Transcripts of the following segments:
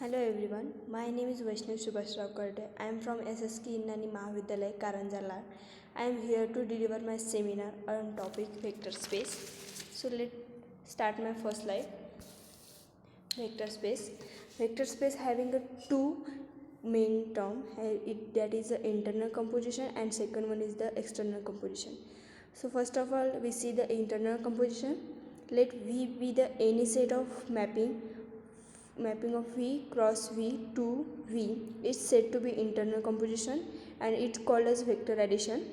Hello everyone, my name is Vaishnav Subhashrao Karde. I am from SSK Innani Mahavidyalaya, Karanjala. I am here to deliver my seminar on topic vector space. So let's start my first slide. Vector space. Vector space having a two main term, that is the internal composition, and second one is the external composition. So first of all we see the internal composition. Let V be the any set of mapping of V cross V to V is said to be internal composition and it's called as vector addition.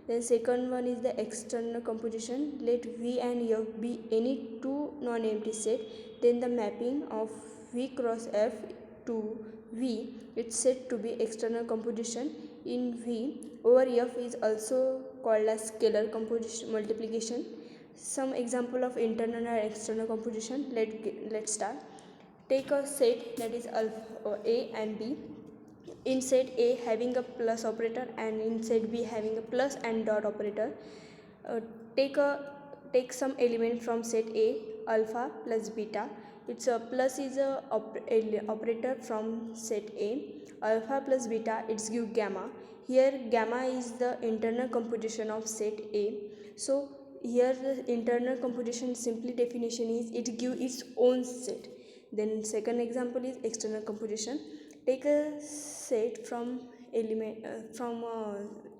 Then second one is the external composition. Let V and F be any two non-empty set, then the mapping of V cross F to V is said to be external composition. In V over F is also called as scalar composition multiplication. Some example of internal and external composition. Let's start. Take a set that is alpha A and B. In set A having a plus operator and in set B having a plus and dot operator. Uh, take some element from set A, alpha plus beta. It's a plus is a operator from set A. Alpha plus beta it's give gamma. Here gamma is the internal composition of set A. So here the internal composition simply definition is it give its own set. Then second example is external composition. Take a set from element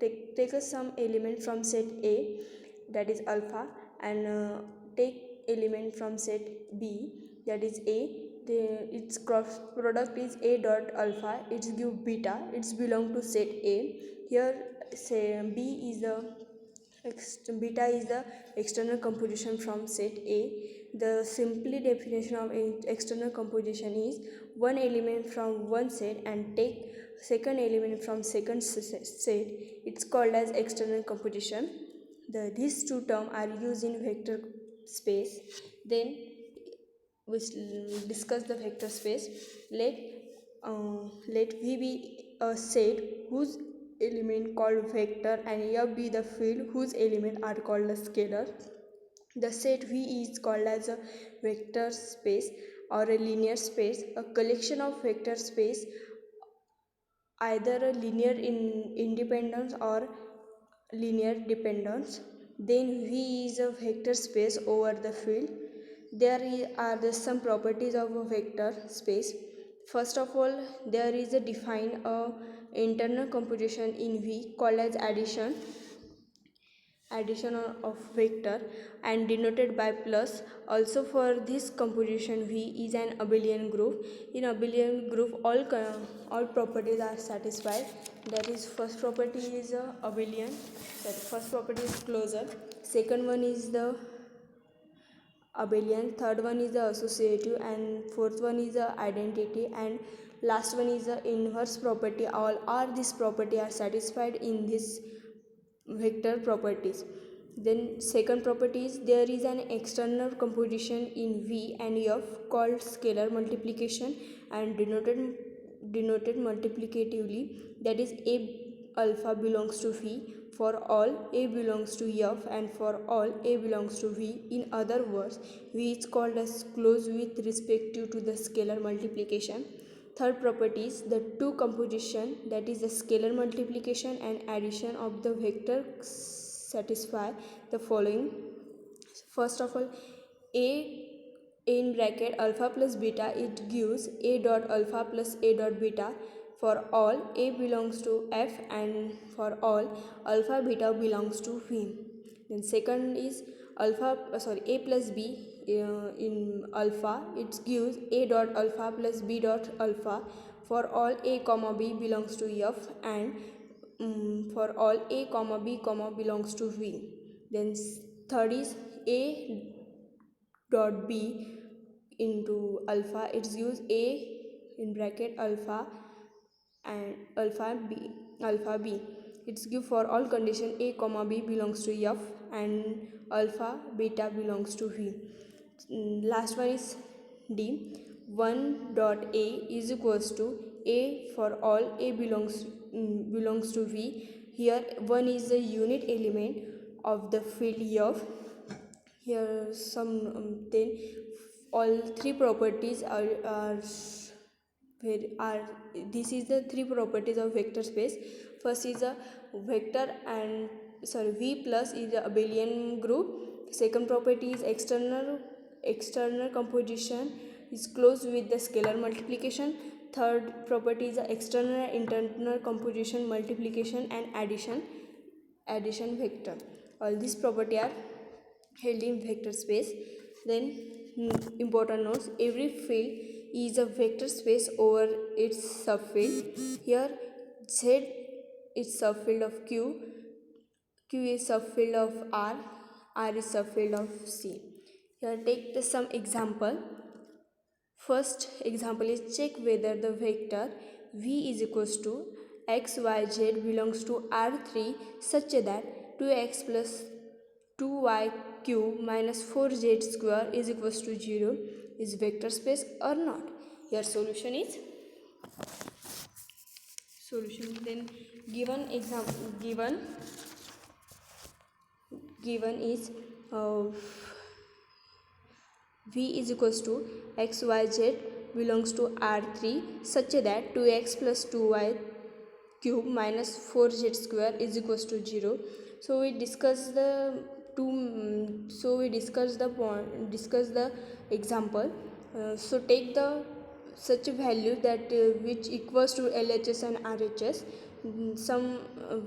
take some element from set A, that is alpha, and take element from set B, that is A. Its cross product is A dot alpha. It's give beta. It's belong to set A. Here say B is the beta is the external composition from set A. The simply definition of external composition is one element from one set and take second element from second set. It's called as external composition. These two terms are used in vector space. Then we discuss the vector space. Let V be a set whose element called vector and F be the field whose element are called a scalar. The set V is called as a vector space or a linear space, a collection of vector space, either a linear independence or linear dependence. Then V is a vector space over the field. There are some properties of a vector space. First of all, there is a defined internal composition in V called as addition of vector and denoted by plus. Also for this composition V is an abelian group. In abelian group all properties are satisfied. That is first property is abelian, first property is closure, second one is the abelian, third one is the associative, and fourth one is the identity, and last one is the inverse property. All are these property are satisfied in this vector properties. Then second property is there is an external composition in V and F called scalar multiplication and denoted multiplicatively, that is A alpha belongs to V for all A belongs to F and for all A belongs to V. In other words, V is called as closed with respect to the scalar multiplication. Third property is the two composition, that is the scalar multiplication and addition of the vector satisfy the following. First of all, A in bracket alpha plus beta, it gives A dot alpha plus A dot beta for all A belongs to F and for all alpha beta belongs to V. Then second is A plus B in alpha, it gives A dot alpha plus B dot alpha for all A comma B belongs to F and for all A comma B comma belongs to V. Then third is A dot B into alpha, it's gives A in bracket alpha and alpha b, it's give for all condition A comma B belongs to F and alpha beta belongs to V. Last one is D. 1 dot A is equals to A for all A belongs to V. Here 1 is the unit element of the field F. Here some then all three properties are where are this is the three properties of vector space. First is a vector and v plus is a abelian group. Second property is external composition is close with the scalar multiplication. Third property is the external and internal composition, multiplication and addition vector. All these property are held in vector space. Then important notes: every field is a vector space over its subfield. Here Z is subfield of Q, Q is subfield of R, R is subfield of C. Here take some example. First example is check whether the vector v is equals to x y z belongs to R3 such that 2x plus 2y cube minus 4z square is equals to 0 is vector space or not. Your solution is then given is v is equals to x y z belongs to R3 such that 2x plus 2y cube minus 4z square is equals to 0. So we discuss the discuss the example. So take the such a value that which equals to LHS and RHS.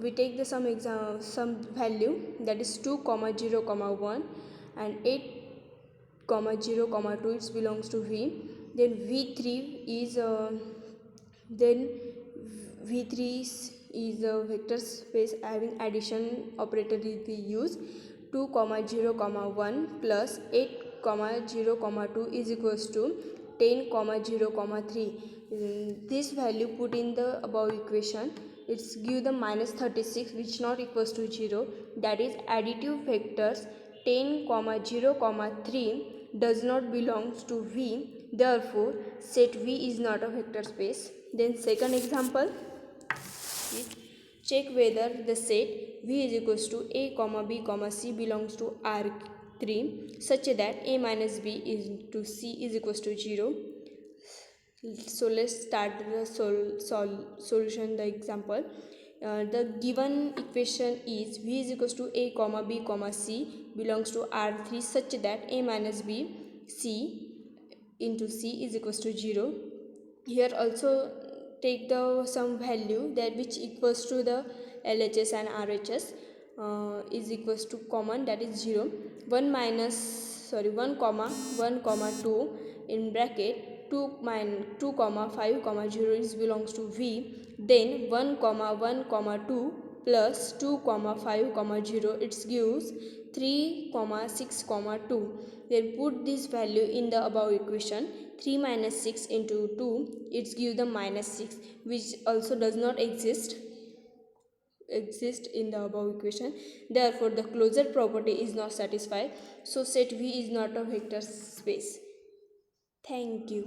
We take the some value that is 2 comma 0 comma 1 and 8 comma 0 comma 2 it belongs to v. Then v3 is then v3 is a vector space having addition operator we use. 2 comma 0 comma 1 plus 8 comma 0 comma 2 is equals to 10 comma 0 comma 3. This value put in the above equation, it's give the minus 36 which not equals to 0. That is additive vectors 10 comma 0 comma 3 does not belongs to v, therefore set v is not a vector space. Then second example is check whether the set v is equals to a comma b comma c belongs to R3 such that a minus b is to c is equals to 0. So let's start the solution the example. The given equation is v is equals to a comma b comma c belongs to R3 such that a minus b c into c is equals to 0. Here also take the some value that which equals to the LHS and RHS is equals to common, that is 0. 1 comma 2 in bracket 2 comma 5 comma 0 is belongs to v. Then 1 comma 2 plus 2 comma 5 comma 0 it gives 3 comma 6 comma 2. Then put this value in the above equation. 3 minus 6 into 2 it gives the minus 6 which also does not exist in the above equation. Therefore the closure property is not satisfied, so set v is not a vector space. Thank you.